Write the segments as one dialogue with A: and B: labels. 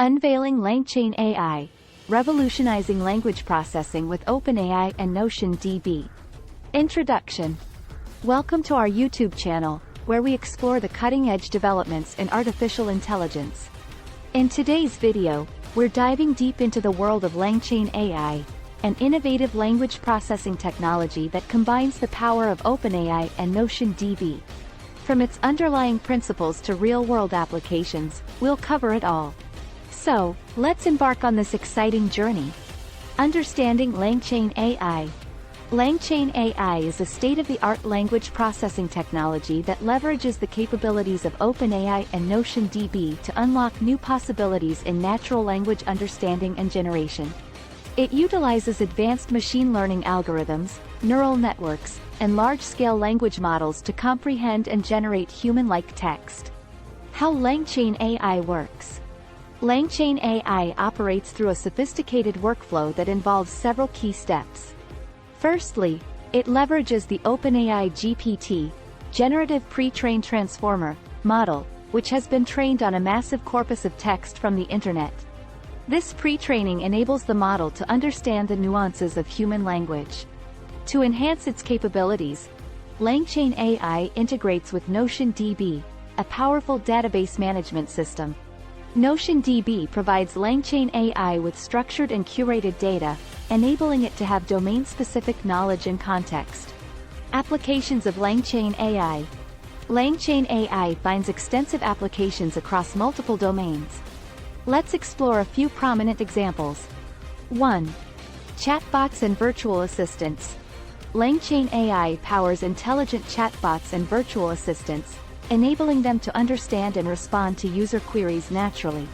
A: Unveiling Langchain AI, Revolutionizing Language Processing with OpenAI and NotionDB. Introduction. Welcome to our YouTube channel, where we explore the cutting-edge developments in artificial intelligence. In today's video, we're diving deep into the world of Langchain AI, an innovative language processing technology that combines the power of OpenAI and NotionDB. From its underlying principles to real-world applications, we'll cover it all. So, let's embark on this exciting journey. Understanding Langchain AI. Langchain AI is a state-of-the-art language processing technology that leverages the capabilities of OpenAI and NotionDB to unlock new possibilities in natural language understanding and generation. It utilizes advanced machine learning algorithms, neural networks, and large-scale language models to comprehend and generate human-like text. How Langchain AI works. Langchain AI operates through a sophisticated workflow that involves several key steps. Firstly, it leverages the OpenAI GPT, Generative Pre-trained Transformer, model, which has been trained on a massive corpus of text from the internet. This pre-training enables the model to understand the nuances of human language. To enhance its capabilities, Langchain AI integrates with NotionDB, a powerful database management system. NotionDB provides Langchain AI with structured and curated data, enabling it to have domain-specific knowledge and context. Applications of Langchain AI. Langchain AI finds extensive applications across multiple domains. Let's explore a few prominent examples. 1. Chatbots and virtual assistants. Langchain AI powers intelligent chatbots and virtual assistants, enabling them to understand and respond to user queries naturally.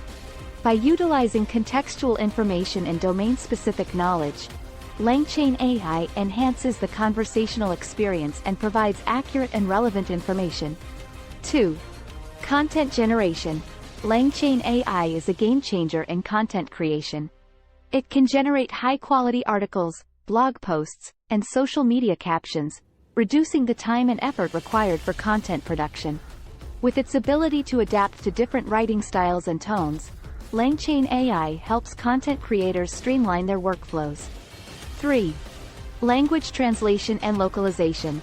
A: By utilizing contextual information and domain-specific knowledge, Langchain AI enhances the conversational experience and provides accurate and relevant information. 2. Content generation. Langchain AI is a game-changer in content creation. It can generate high-quality articles, blog posts, and social media captions, reducing the time and effort required for content production. With its ability to adapt to different writing styles and tones, Langchain AI helps content creators streamline their workflows. 3. Language translation and localization.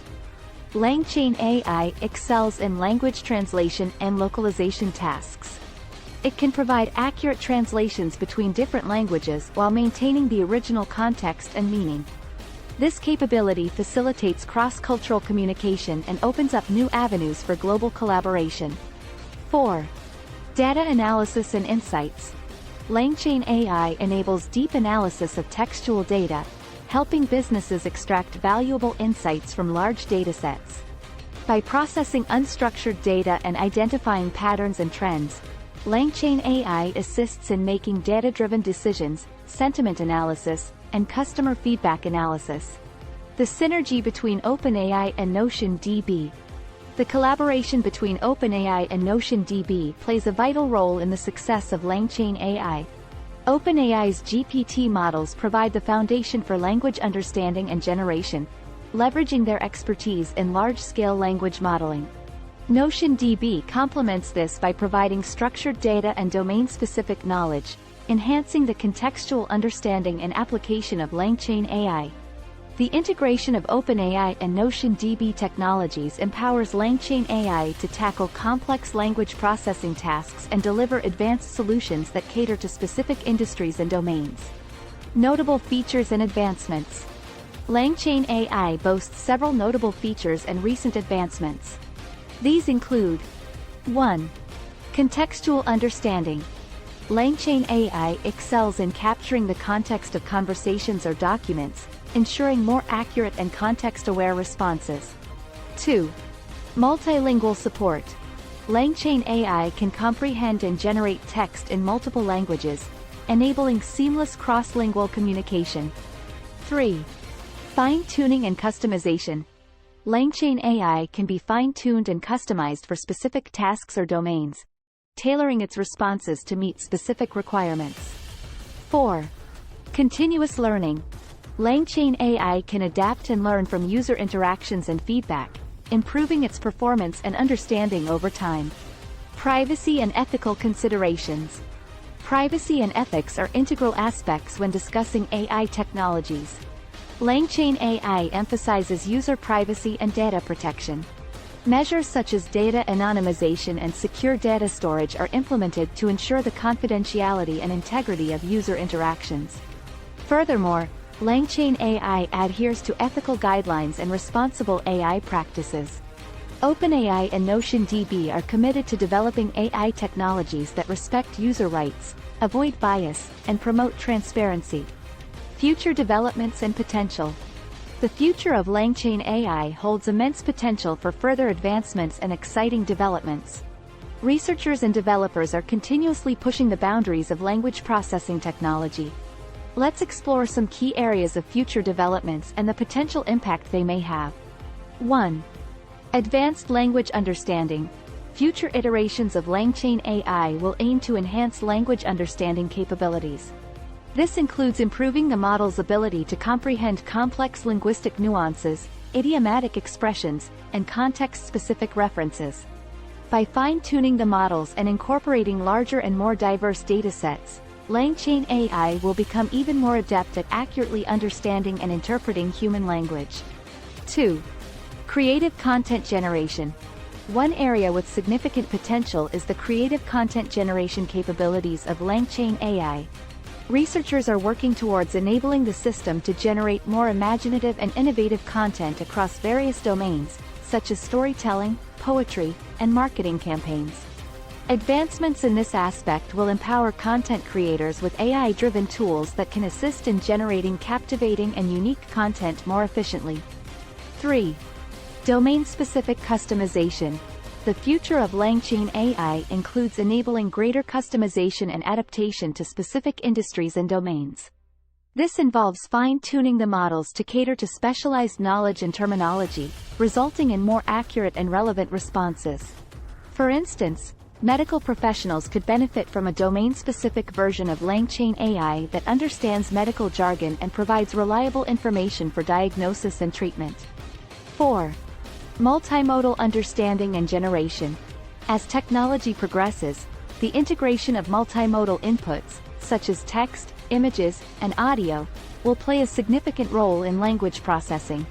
A: Langchain AI excels in language translation and localization tasks. It can provide accurate translations between different languages while maintaining the original context and meaning. This capability facilitates cross-cultural communication and opens up new avenues for global collaboration. 4. Data analysis and insights. Langchain AI enables deep analysis of textual data, helping businesses extract valuable insights from large datasets. By processing unstructured data and identifying patterns and trends, Langchain AI assists in making data-driven decisions, sentiment analysis, and customer feedback analysis. The synergy between OpenAI and NotionDB. The collaboration between OpenAI and NotionDB plays a vital role in the success of Langchain AI. OpenAI's GPT models provide the foundation for language understanding and generation, leveraging their expertise in large-scale language modeling. NotionDB complements this by providing structured data and domain-specific knowledge, enhancing the contextual understanding and application of Langchain AI. The integration of OpenAI and NotionDB technologies empowers Langchain AI to tackle complex language processing tasks and deliver advanced solutions that cater to specific industries and domains. Notable features and advancements. Langchain AI boasts several notable features and recent advancements. These include: 1. Contextual understanding. Langchain AI excels in capturing the context of conversations or documents, ensuring more accurate and context-aware responses. 2. Multi-lingual support. Langchain AI can comprehend and generate text in multiple languages, enabling seamless cross-lingual communication. 3. Fine-tuning and customization. Langchain AI can be fine-tuned and customized for specific tasks or domains, tailoring its responses to meet specific requirements. 4. Continuous learning. Langchain AI can adapt and learn from user interactions and feedback, improving its performance and understanding over time. Privacy and ethical considerations. Privacy and ethics are integral aspects when discussing AI technologies. Langchain AI emphasizes user privacy and data protection. Measures such as data anonymization and secure data storage are implemented to ensure the confidentiality and integrity of user interactions. Furthermore, Langchain AI adheres to ethical guidelines and responsible AI practices. OpenAI and NotionDB are committed to developing AI technologies that respect user rights, avoid bias, and promote transparency. Future developments and potential. The future of Langchain AI holds immense potential for further advancements and exciting developments. Researchers and developers are continuously pushing the boundaries of language processing technology. Let's explore some key areas of future developments and the potential impact they may have. 1. Advanced language understanding. Future iterations of Langchain AI will aim to enhance language understanding capabilities. This includes improving the model's ability to comprehend complex linguistic nuances, idiomatic expressions, and context-specific references. By fine-tuning the models and incorporating larger and more diverse datasets, Langchain AI will become even more adept at accurately understanding and interpreting human language. 2. Creative content generation. One area with significant potential is the creative content generation capabilities of Langchain AI. Researchers are working towards enabling the system to generate more imaginative and innovative content across various domains, such as storytelling, poetry, and marketing campaigns. Advancements in this aspect will empower content creators with AI-driven tools that can assist in generating captivating and unique content more efficiently. 3. Domain-specific customization. The future of Langchain AI includes enabling greater customization and adaptation to specific industries and domains. This involves fine-tuning the models to cater to specialized knowledge and terminology, resulting in more accurate and relevant responses. For instance, medical professionals could benefit from a domain-specific version of Langchain AI that understands medical jargon and provides reliable information for diagnosis and treatment. 4. Multimodal understanding and generation. As technology progresses, the integration of multimodal inputs, such as text, images, and audio, will play a significant role in language processing.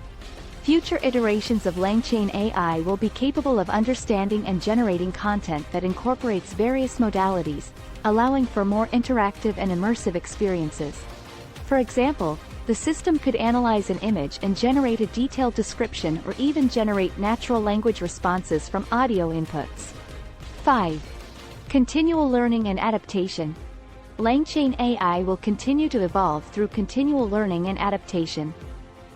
A: Future iterations of Langchain AI will be capable of understanding and generating content that incorporates various modalities, allowing for more interactive and immersive experiences. For example, the system could analyze an image and generate a detailed description or even generate natural language responses from audio inputs. 5. Continual learning and adaptation. Langchain AI will continue to evolve through continual learning and adaptation.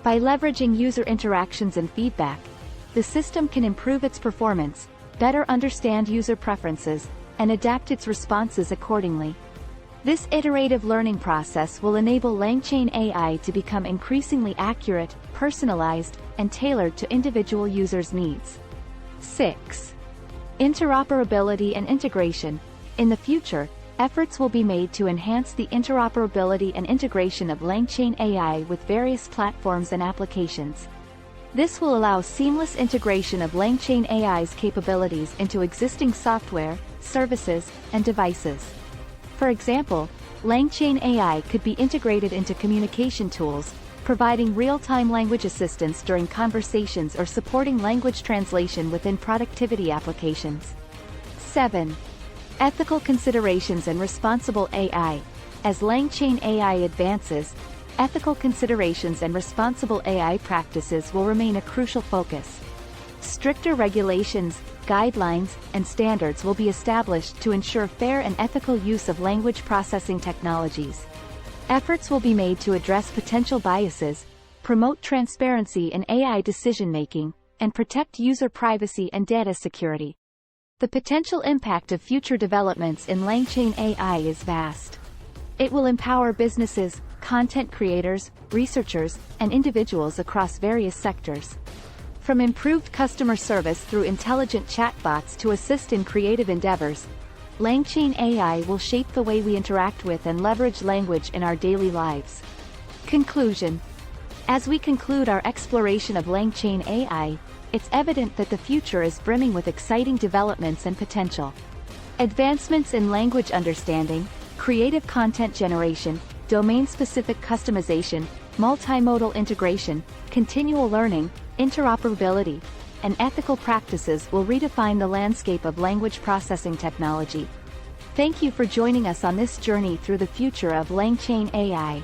A: By leveraging user interactions and feedback, the system can improve its performance, better understand user preferences, and adapt its responses accordingly. This iterative learning process will enable Langchain AI to become increasingly accurate, personalized, and tailored to individual users' needs. 6. Interoperability and integration. In the future, efforts will be made to enhance the interoperability and integration of Langchain AI with various platforms and applications. This will allow seamless integration of Langchain AI's capabilities into existing software, services, and devices. For example, Langchain AI could be integrated into communication tools, providing real-time language assistance during conversations or supporting language translation within productivity applications. 7. Ethical considerations and responsible AI. As Langchain AI advances, ethical considerations and responsible AI practices will remain a crucial focus. Stricter regulations, guidelines, and standards will be established to ensure fair and ethical use of language processing technologies. Efforts will be made to address potential biases, promote transparency in AI decision-making, and protect user privacy and data security. The potential impact of future developments in Langchain AI is vast. It will empower businesses, content creators, researchers, and individuals across various sectors. From improved customer service through intelligent chatbots to assist in creative endeavors, Langchain AI will shape the way we interact with and leverage language in our daily lives. Conclusion. As we conclude our exploration of Langchain AI, it's evident that the future is brimming with exciting developments and potential. Advancements in language understanding, creative content generation, domain-specific customization, multimodal integration, continual learning, interoperability, and ethical practices will redefine the landscape of language processing technology. Thank you for joining us on this journey through the future of Langchain AI.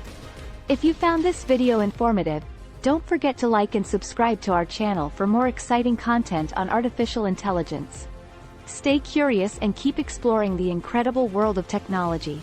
A: If you found this video informative, don't forget to like and subscribe to our channel for more exciting content on artificial intelligence. Stay curious and keep exploring the incredible world of technology.